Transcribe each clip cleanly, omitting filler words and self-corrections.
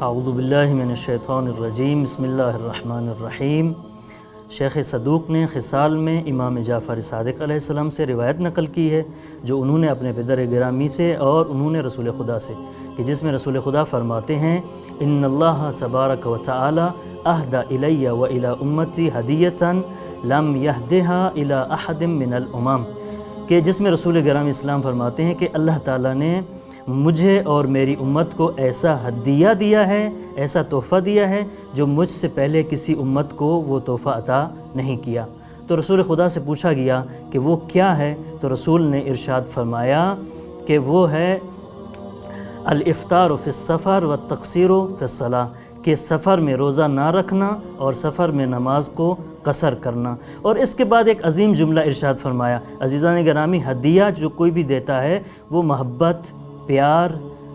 اعوذ باللہ من الشیطان الرجیم بسم اللہ الرحمن الرحیم۔ شیخ صدوق نے خصال میں امام جعفر صادق علیہ السلام سے روایت نقل کی ہے جو انہوں نے اپنے پدر گرامی سے اور انہوں نے رسول خدا سے، کہ جس میں رسول خدا فرماتے ہیں ان اللہ تبارک و تعالی اہدی الی و الی امتی ہدیۃ لم یہدھا الی احد من الامم، کہ جس میں رسول گرامی اسلام فرماتے ہیں کہ اللہ تعالیٰ نے مجھے اور میری امت کو ایسا ہدیہ دیا ہے، ایسا تحفہ دیا ہے جو مجھ سے پہلے کسی امت کو وہ تحفہ عطا نہیں کیا۔ تو رسول خدا سے پوچھا گیا کہ وہ کیا ہے، تو رسول نے ارشاد فرمایا کہ وہ ہے الافطار فی السفر والتقصیر فی الصلاۃ، کہ سفر میں روزہ نہ رکھنا اور سفر میں نماز کو قصر کرنا۔ اور اس کے بعد ایک عظیم جملہ ارشاد فرمایا، عزیزان گرامی، ہدیہ جو کوئی بھی دیتا ہے وہ محبت، پیار،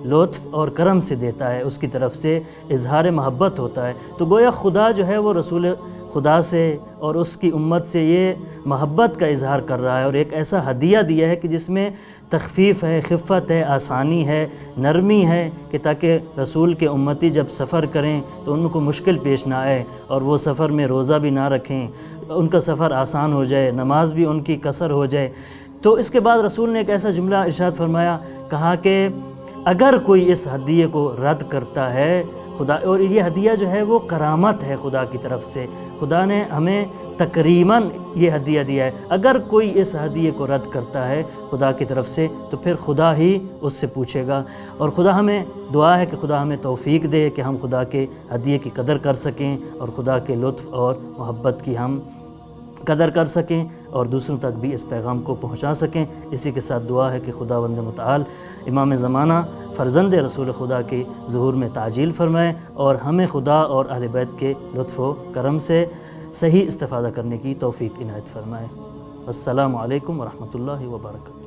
لطف اور کرم سے دیتا ہے، اس کی طرف سے اظہار محبت ہوتا ہے۔ تو گویا خدا جو ہے وہ رسول خدا سے اور اس کی امت سے یہ محبت کا اظہار کر رہا ہے، اور ایک ایسا ہدیہ دیا ہے کہ جس میں تخفیف ہے، خفت ہے، آسانی ہے، نرمی ہے، کہ تاکہ رسول کے امتی جب سفر کریں تو ان کو مشکل پیش نہ آئے اور وہ سفر میں روزہ بھی نہ رکھیں، ان کا سفر آسان ہو جائے، نماز بھی ان کی قصر ہو جائے۔ تو اس کے بعد رسول نے ایک ایسا جملہ ارشاد فرمایا، کہا کہ اگر کوئی اس ہدیے کو رد کرتا ہے خدا، اور یہ ہدیہ جو ہے وہ کرامت ہے خدا کی طرف سے، خدا نے ہمیں تکریماً یہ ہدیہ دیا ہے، اگر کوئی اس ہدیے کو رد کرتا ہے خدا کی طرف سے تو پھر خدا ہی اس سے پوچھے گا۔ اور خدا ہمیں دعا ہے کہ خدا ہمیں توفیق دے کہ ہم خدا کے ہدیے کی قدر کر سکیں اور خدا کے لطف اور محبت کی ہم قدر کر سکیں اور دوسروں تک بھی اس پیغام کو پہنچا سکیں۔ اسی کے ساتھ دعا ہے کہ خداوند متعال امام زمانہ فرزند رسول خدا کے ظہور میں تعجیل فرمائے اور ہمیں خدا اور اہل بیت کے لطف و کرم سے صحیح استفادہ کرنے کی توفیق عنایت فرمائے۔ السلام علیکم ورحمۃ اللہ وبرکاتہ۔